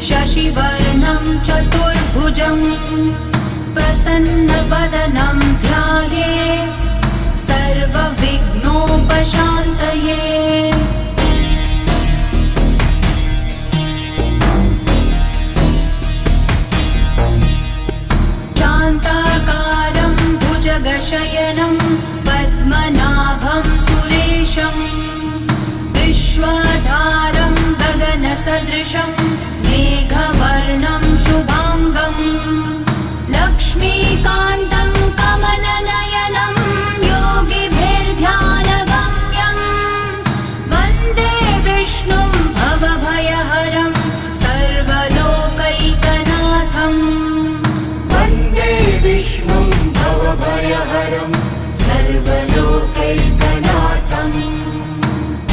शशिवर्णं चतुर्भुजं प्रसन्नवदनं ध्यायेत् सर्वविघ्नोपशान्तये। शान्ताकारं भुजगशयनं पद्मनाभं सुरेशं विश्वाधारं गगनसदृशं मेघवर्णं शुभाङ्गं लक्ष्मीकान्तं कमलनयनं